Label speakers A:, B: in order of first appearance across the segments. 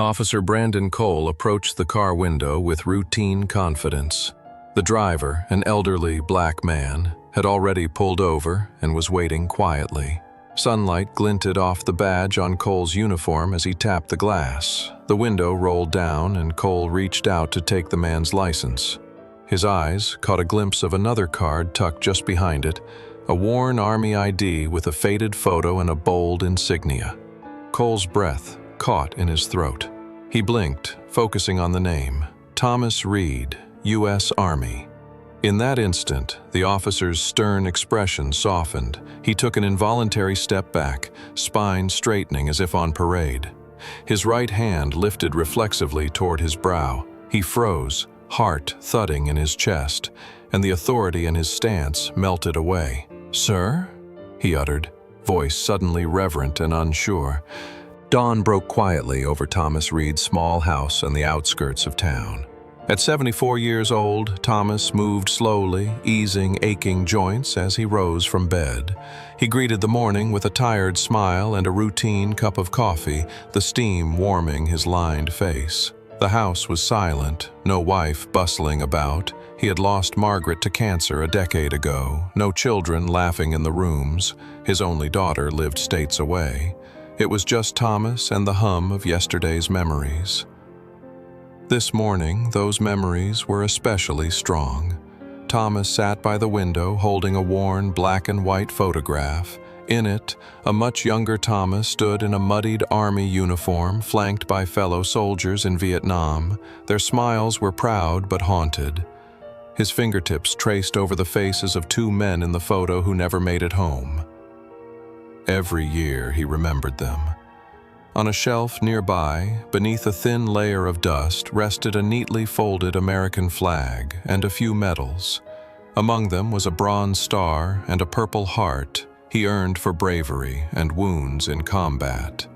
A: Officer Brandon Cole approached the car window with routine confidence. The driver, an elderly black man, had already pulled over and was waiting quietly. Sunlight glinted off the badge on Cole's uniform as he tapped the glass. The window rolled down and Cole reached out to take the man's license. His eyes caught a glimpse of another card tucked just behind it, a worn Army ID with a faded photo and a bold insignia. Cole's breath caught in his throat. He blinked, focusing on the name, Thomas Reed, U.S. Army. In that instant, the officer's stern expression softened. He took an involuntary step back, spine straightening as if on parade. His right hand lifted reflexively toward his brow. He froze, heart thudding in his chest, and the authority in his stance melted away. "Sir?" he uttered, voice suddenly reverent and unsure. Dawn broke quietly over Thomas Reed's small house on the outskirts of town. At 74 years old, Thomas moved slowly, easing aching joints as he rose from bed. He greeted the morning with a tired smile and a routine cup of coffee, the steam warming his lined face. The house was silent, no wife bustling about. He had lost Margaret to cancer a decade ago, no children laughing in the rooms. His only daughter lived states away. It was just Thomas and the hum of yesterday's memories. This morning, those memories were especially strong. Thomas sat by the window holding a worn black and white photograph. In it, a much younger Thomas stood in a muddied Army uniform flanked by fellow soldiers in Vietnam. Their smiles were proud but haunted. His fingertips traced over the faces of two men in the photo who never made it home. Every year he remembered them. On a shelf nearby, beneath a thin layer of dust, rested a neatly folded American flag and a few medals. Among them was a bronze star and a purple heart he earned for bravery and wounds in combat.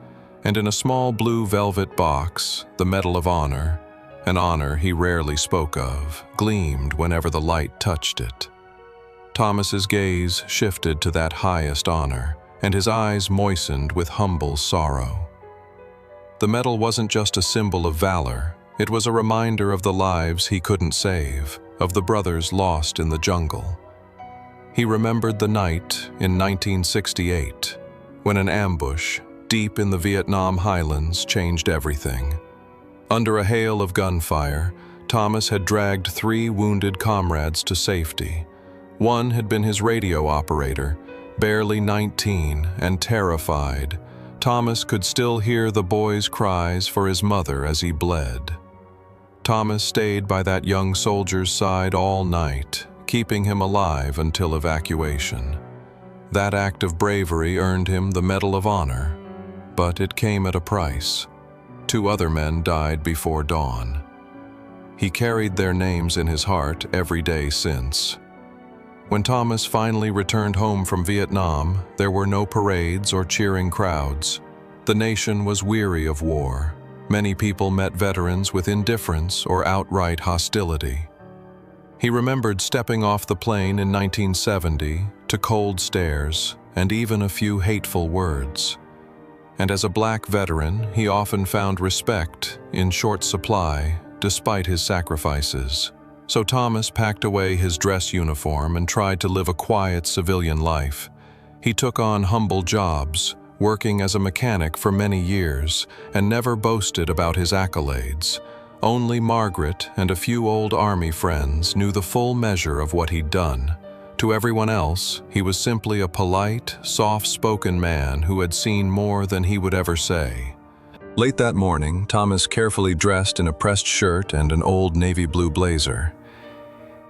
A: And in a small blue velvet box, the Medal of Honor, an honor he rarely spoke of, gleamed whenever the light touched it. Thomas's gaze shifted to that highest honor, and his eyes moistened with humble sorrow. The medal wasn't just a symbol of valor, it was a reminder of the lives he couldn't save, of the brothers lost in the jungle. He remembered the night in 1968, when an ambush deep in the Vietnam highlands changed everything. Under a hail of gunfire, Thomas had dragged 3 wounded comrades to safety. One had been his radio operator, barely 19 and terrified. Thomas could still hear the boy's cries for his mother as he bled. Thomas stayed by that young soldier's side all night, keeping him alive until evacuation. That act of bravery earned him the Medal of Honor, but it came at a price. 2 other men died before dawn. He carried their names in his heart every day since. When Thomas finally returned home from Vietnam, there were no parades or cheering crowds. The nation was weary of war. Many people met veterans with indifference or outright hostility. He remembered stepping off the plane in 1970 to cold stares and even a few hateful words. And as a black veteran, he often found respect in short supply despite his sacrifices. So Thomas packed away his dress uniform and tried to live a quiet civilian life. He took on humble jobs, working as a mechanic for many years, and never boasted about his accolades. Only Margaret and a few old Army friends knew the full measure of what he'd done. To everyone else, he was simply a polite, soft-spoken man who had seen more than he would ever say. Late that morning, Thomas carefully dressed in a pressed shirt and an old navy blue blazer.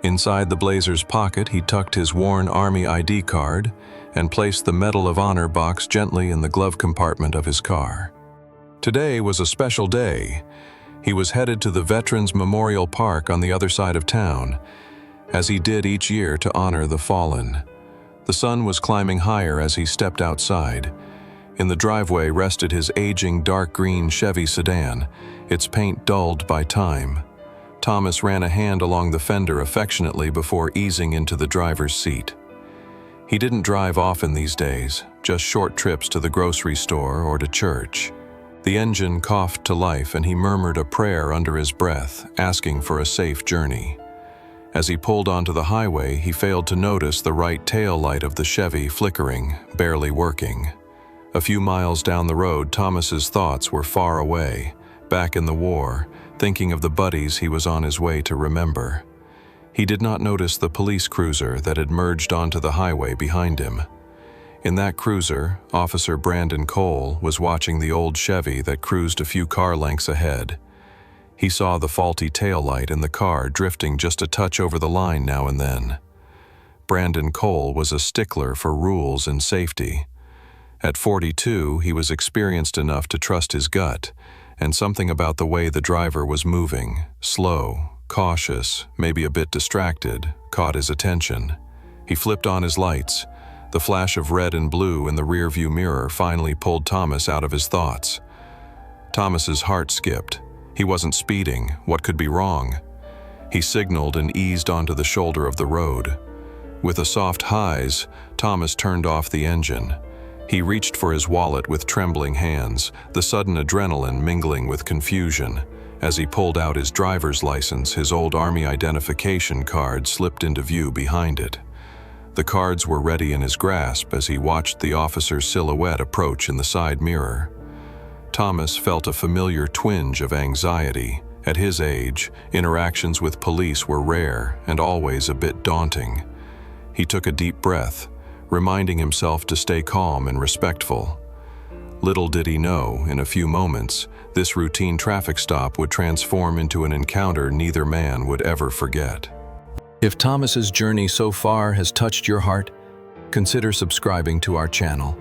A: Inside the blazer's pocket, he tucked his worn Army ID card and placed the Medal of Honor box gently in the glove compartment of his car. Today was a special day. He was headed to the Veterans Memorial Park on the other side of town, as he did each year to honor the fallen. The sun was climbing higher as he stepped outside. In the driveway rested his aging dark green Chevy sedan, its paint dulled by time. Thomas ran a hand along the fender affectionately before easing into the driver's seat. He didn't drive often these days, just short trips to the grocery store or to church. The engine coughed to life and he murmured a prayer under his breath, asking for a safe journey. As he pulled onto the highway, he failed to notice the right tail light of the Chevy flickering, barely working. A few miles down the road, Thomas's thoughts were far away, back in the war, thinking of the buddies he was on his way to remember. He did not notice the police cruiser that had merged onto the highway behind him. In that cruiser, Officer Brandon Cole was watching the old Chevy that cruised a few car lengths ahead. He saw the faulty taillight in the car drifting just a touch over the line now and then. Brandon Cole was a stickler for rules and safety. At 42, he was experienced enough to trust his gut, and something about the way the driver was moving, slow, cautious, maybe a bit distracted, caught his attention. He flipped on his lights. The flash of red and blue in the rearview mirror finally pulled Thomas out of his thoughts. Thomas's heart skipped. He wasn't speeding. What could be wrong? He signaled and eased onto the shoulder of the road. With a soft highs, Thomas turned off the engine. He reached for his wallet with trembling hands, the sudden adrenaline mingling with confusion. As he pulled out his driver's license, his old Army identification card slipped into view behind it. The cards were ready in his grasp as he watched the officer's silhouette approach in the side mirror. Thomas felt a familiar twinge of anxiety. At his age, interactions with police were rare and always a bit daunting. He took a deep breath, reminding himself to stay calm and respectful. Little did he know, in a few moments, this routine traffic stop would transform into an encounter neither man would ever forget. If Thomas's journey so far has touched your heart, consider subscribing to our channel.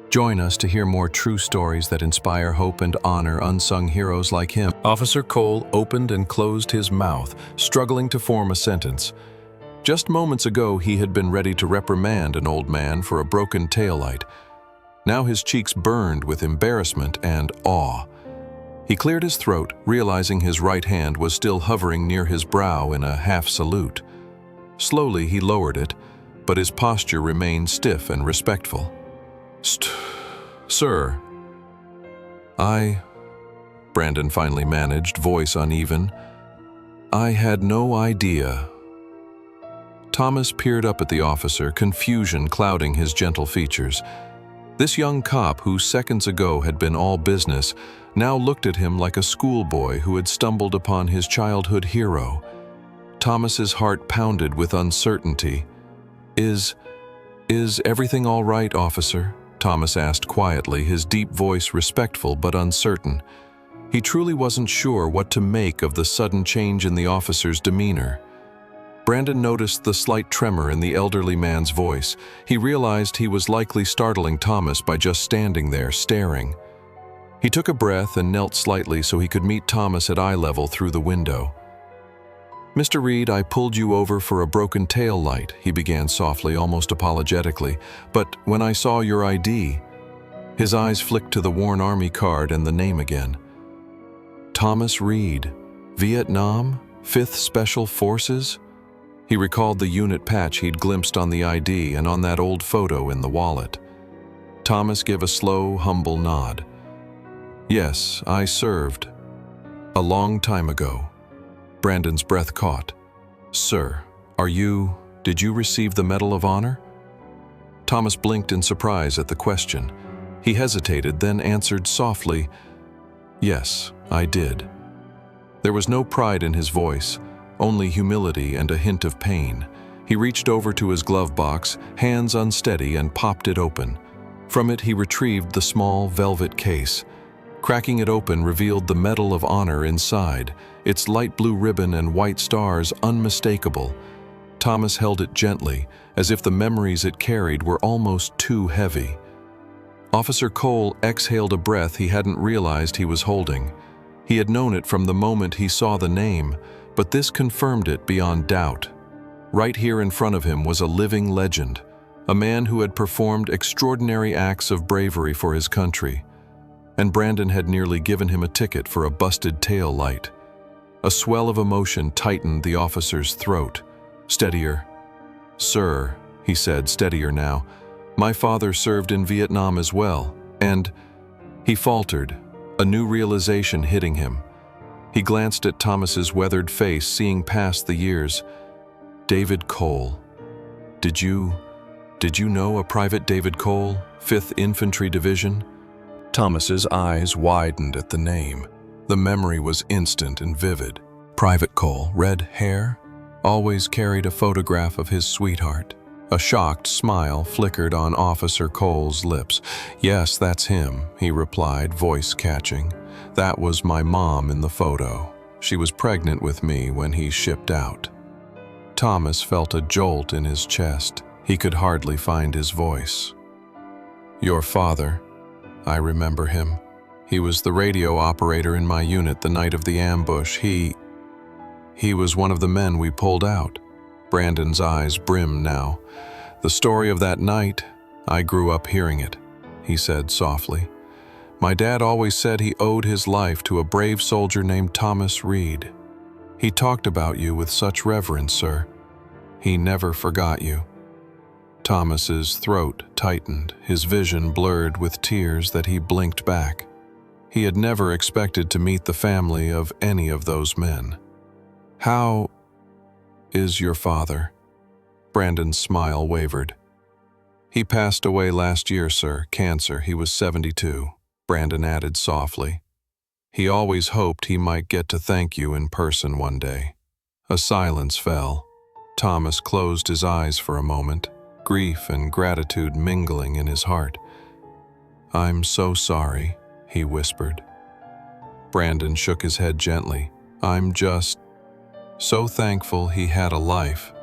A: Join us to hear more true stories that inspire hope and honor unsung heroes like him. Officer Cole opened and closed his mouth, struggling to form a sentence. Just moments ago, he had been ready to reprimand an old man for a broken taillight. Now his cheeks burned with embarrassment and awe. He cleared his throat, realizing his right hand was still hovering near his brow in a half salute. Slowly he lowered it, but his posture remained stiff and respectful. Sir. Brandon finally managed, voice uneven. I had no idea. Thomas peered up at the officer, confusion clouding his gentle features. This young cop, who seconds ago had been all business, now looked at him like a schoolboy who had stumbled upon his childhood hero. Thomas's heart pounded with uncertainty. Is everything all right, officer? Thomas asked quietly, his deep voice respectful but uncertain. He truly wasn't sure what to make of the sudden change in the officer's demeanor. Brandon noticed the slight tremor in the elderly man's voice. He realized he was likely startling Thomas by just standing there, staring. He took a breath and knelt slightly so he could meet Thomas at eye level through the window. Mr. Reed, I pulled you over for a broken tail light, he began softly, almost apologetically. But when I saw your ID, his eyes flicked to the worn Army card and the name again. Thomas Reed, Vietnam, 5th Special Forces? He recalled the unit patch he'd glimpsed on the ID and on that old photo in the wallet. Thomas gave a slow, humble nod. Yes, I served. A long time ago. Brandon's breath caught. Sir, did you receive the Medal of Honor? Thomas blinked in surprise at the question. He hesitated, then answered softly, Yes, I did. There was no pride in his voice, only humility and a hint of pain. He reached over to his glove box, hands unsteady, and popped it open. From it he retrieved the small velvet case. Cracking it open revealed the Medal of Honor inside, its light blue ribbon and white stars unmistakable. Thomas held it gently, as if the memories it carried were almost too heavy. Officer Cole exhaled a breath he hadn't realized he was holding. He had known it from the moment he saw the name, but this confirmed it beyond doubt. Right here in front of him was a living legend, a man who had performed extraordinary acts of bravery for his country. And Brandon had nearly given him a ticket for a busted tail light. A swell of emotion tightened the officer's throat. Steadier. Sir, he said, steadier now. My father served in Vietnam as well, and he faltered, a new realization hitting him. He glanced at Thomas's weathered face, seeing past the years. David Cole. Did you know a Private David Cole, 5th Infantry Division? Thomas's eyes widened at the name. The memory was instant and vivid. Private Cole, red hair, always carried a photograph of his sweetheart. A shocked smile flickered on Officer Cole's lips. "Yes, that's him," he replied, voice catching. "That was my mom in the photo. She was pregnant with me when he shipped out." Thomas felt a jolt in his chest. He could hardly find his voice. "Your father, I remember him. He was the radio operator in my unit the night of the ambush. He was one of the men we pulled out." Brandon's eyes brimmed now. "The story of that night, I grew up hearing it," he said softly. "My dad always said he owed his life to a brave soldier named Thomas Reed. He talked about you with such reverence, sir. He never forgot you." Thomas's throat tightened, his vision blurred with tears that he blinked back. He had never expected to meet the family of any of those men. "How is your father?" Brandon's smile wavered. "He passed away last year, sir. Cancer. He was 72, Brandon added softly. "He always hoped he might get to thank you in person one day." A silence fell. Thomas closed his eyes for a moment, grief and gratitude mingling in his heart. "I'm so sorry," he whispered. Brandon shook his head gently. "I'm just so thankful he had a life,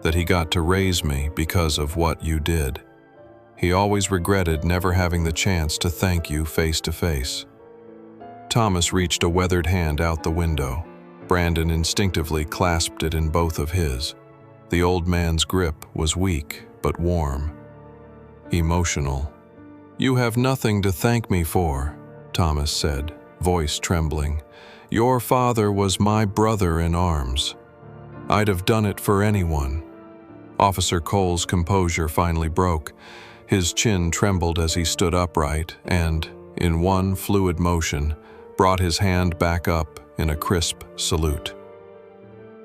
A: that he got to raise me because of what you did. He always regretted never having the chance to thank you face to face." Thomas reached a weathered hand out the window. Brandon instinctively clasped it in both of his. The old man's grip was weak but warm, emotional. "You have nothing to thank me for," Thomas said, voice trembling. "Your father was my brother in arms. I'd have done it for anyone." Officer Cole's composure finally broke. His chin trembled as he stood upright and, in one fluid motion, brought his hand back up in a crisp salute.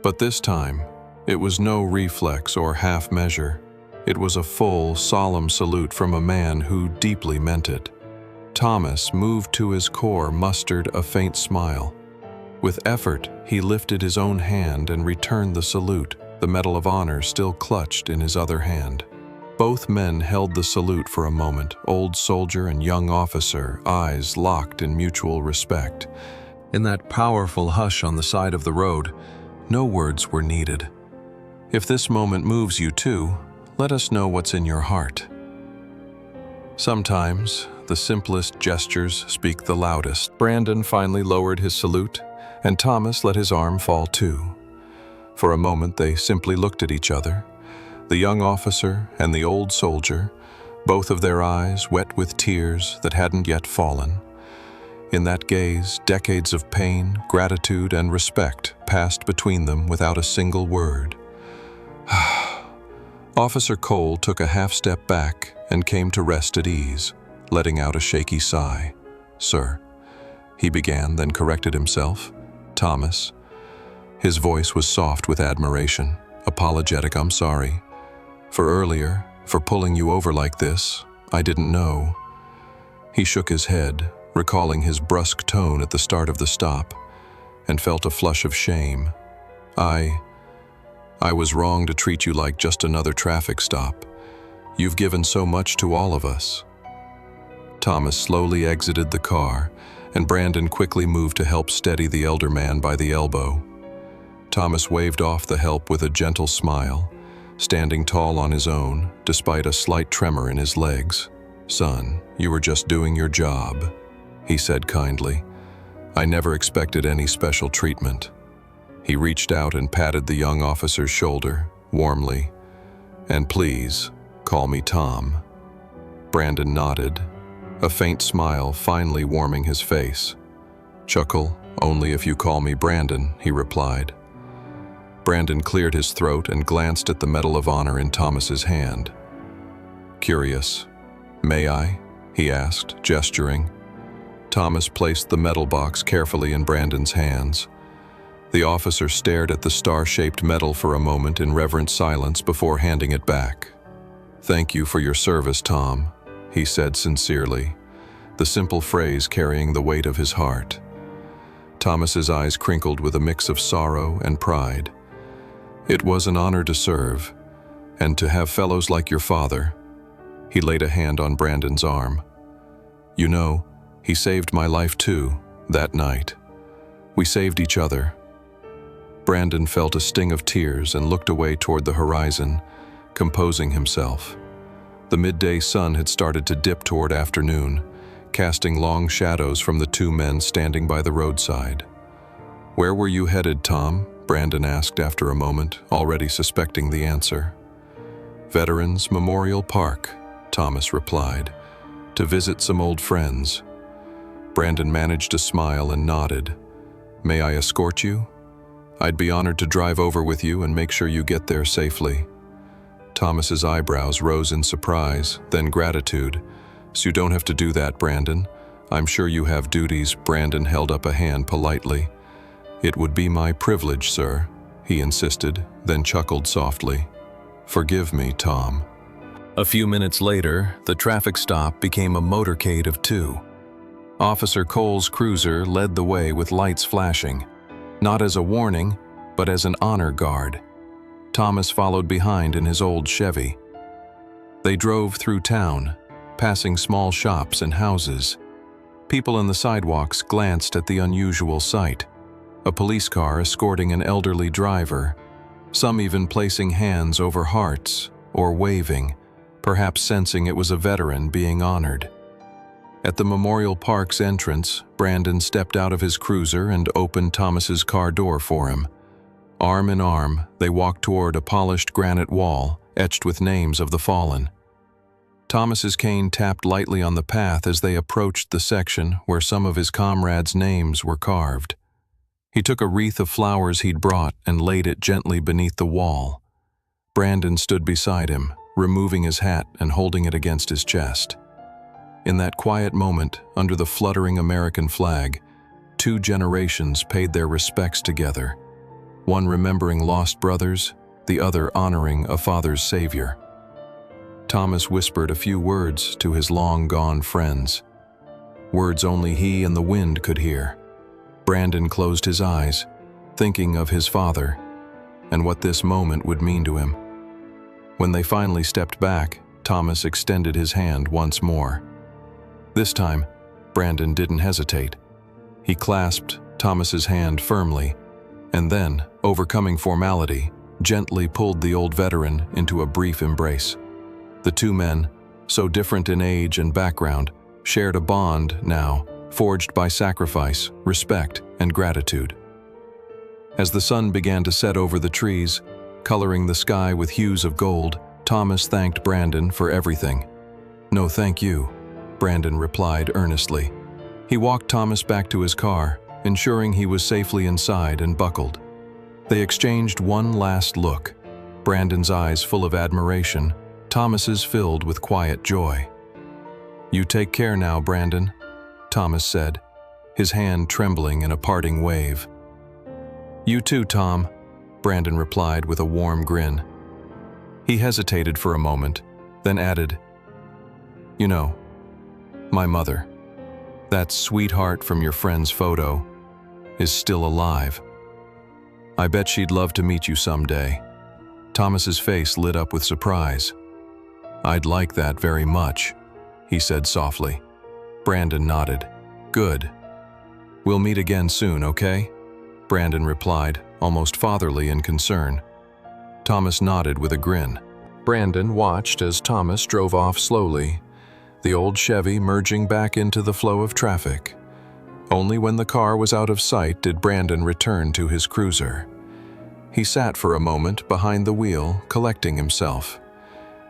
A: But this time, it was no reflex or half measure. It was a full, solemn salute from a man who deeply meant it. Thomas, moved to his core, mustered a faint smile. With effort, he lifted his own hand and returned the salute, the Medal of Honor still clutched in his other hand. Both men held the salute for a moment, old soldier and young officer, eyes locked in mutual respect. In that powerful hush on the side of the road, no words were needed. If this moment moves you too, let us know what's in your heart. Sometimes, the simplest gestures speak the loudest. Brandon finally lowered his salute, and Thomas let his arm fall too. For a moment they simply looked at each other, the young officer and the old soldier, both of their eyes wet with tears that hadn't yet fallen. In that gaze, decades of pain, gratitude, and respect passed between them without a single word. Officer Cole took a half-step back and came to rest at ease, letting out a shaky sigh. "Sir," he began, then corrected himself. "Thomas." His voice was soft with admiration, apologetic. "I'm sorry. For earlier, for pulling you over like this, I didn't know." He shook his head, recalling his brusque tone at the start of the stop, and felt a flush of shame. I was wrong to treat you like just another traffic stop. You've given so much to all of us." Thomas slowly exited the car, and Brandon quickly moved to help steady the elder man by the elbow. Thomas waved off the help with a gentle smile, standing tall on his own, despite a slight tremor in his legs. "Son, you were just doing your job," he said kindly. "I never expected any special treatment." He reached out and patted the young officer's shoulder, warmly. "And please, call me Tom." Brandon nodded, a faint smile finally warming his face. "Chuckle, only if you call me Brandon," he replied. Brandon cleared his throat and glanced at the Medal of Honor in Thomas's hand. "Curious. May I?" he asked, gesturing. Thomas placed the metal box carefully in Brandon's hands. The officer stared at the star-shaped metal for a moment in reverent silence before handing it back. "Thank you for your service, Tom," he said sincerely, the simple phrase carrying the weight of his heart. Thomas's eyes crinkled with a mix of sorrow and pride. It was an honor to serve, and to have fellows like your father. He laid a hand on Brandon's arm. "You know, he saved my life too, that night. We saved each other." Brandon felt a sting of tears and looked away toward the horizon, composing himself. The midday sun had started to dip toward afternoon, casting long shadows from the two men standing by the roadside. "Where were you headed, Tom?" Brandon asked after a moment, already suspecting the answer. "Veterans Memorial Park," Thomas replied, "to visit some old friends." Brandon managed a smile and nodded. "May I escort you? I'd be honored to drive over with you and make sure you get there safely." Thomas's eyebrows rose in surprise, then gratitude. "So you don't have to do that, Brandon. I'm sure you have duties." Brandon held up a hand politely. "It would be my privilege, sir," he insisted, then chuckled softly. "Forgive me, Tom." A few minutes later, the traffic stop became a motorcade of two. Officer Cole's cruiser led the way with lights flashing, not as a warning, but as an honor guard. Thomas followed behind in his old Chevy. They drove through town, passing small shops and houses. People on the sidewalks glanced at the unusual sight: a police car escorting an elderly driver, some even placing hands over hearts or waving, perhaps sensing it was a veteran being honored. At the Memorial Park's entrance, Brandon stepped out of his cruiser and opened Thomas's car door for him. Arm in arm, they walked toward a polished granite wall etched with names of the fallen. Thomas's cane tapped lightly on the path as they approached the section where some of his comrades' names were carved. He took a wreath of flowers he'd brought and laid it gently beneath the wall. Brandon stood beside him, removing his hat and holding it against his chest. In that quiet moment, under the fluttering American flag, two generations paid their respects together, one remembering lost brothers, the other honoring a father's savior. Thomas whispered a few words to his long-gone friends, words only he and the wind could hear. Brandon closed his eyes, thinking of his father and what this moment would mean to him. When they finally stepped back, Thomas extended his hand once more. This time, Brandon didn't hesitate. He clasped Thomas's hand firmly, and then, overcoming formality, gently pulled the old veteran into a brief embrace. The two men, so different in age and background, shared a bond now, forged by sacrifice, respect, and gratitude. As the sun began to set over the trees, coloring the sky with hues of gold, Thomas thanked Brandon for everything. "No, thank you," Brandon replied earnestly. He walked Thomas back to his car, ensuring he was safely inside and buckled. They exchanged one last look, Brandon's eyes full of admiration, Thomas's filled with quiet joy. "You take care now, Brandon," Thomas said, his hand trembling in a parting wave. "You too, Tom," Brandon replied with a warm grin. He hesitated for a moment, then added, "You know, my mother, that sweetheart from your friend's photo, is still alive. I bet she'd love to meet you someday." Thomas's face lit up with surprise. "I'd like that very much," he said softly. Brandon nodded. "Good. We'll meet again soon, okay?" Brandon replied, almost fatherly in concern. Thomas nodded with a grin. Brandon watched as Thomas drove off slowly, the old Chevy merging back into the flow of traffic. Only when the car was out of sight did Brandon return to his cruiser. He sat for a moment behind the wheel, collecting himself.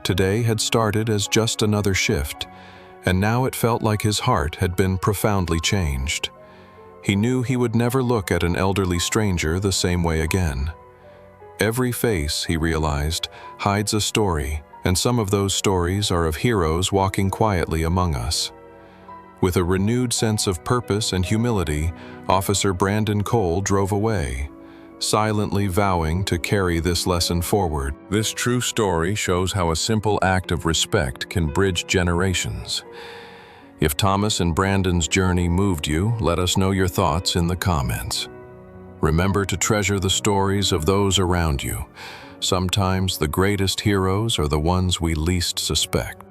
A: Today had started as just another shift, and now it felt like his heart had been profoundly changed. He knew he would never look at an elderly stranger the same way again. Every face, he realized, hides a story, and some of those stories are of heroes walking quietly among us. With a renewed sense of purpose and humility, Officer Brandon Cole drove away, silently vowing to carry this lesson forward. This true story shows how a simple act of respect can bridge generations. If Thomas and Brandon's journey moved you, let us know your thoughts in the comments. Remember to treasure the stories of those around you. Sometimes the greatest heroes are the ones we least suspect.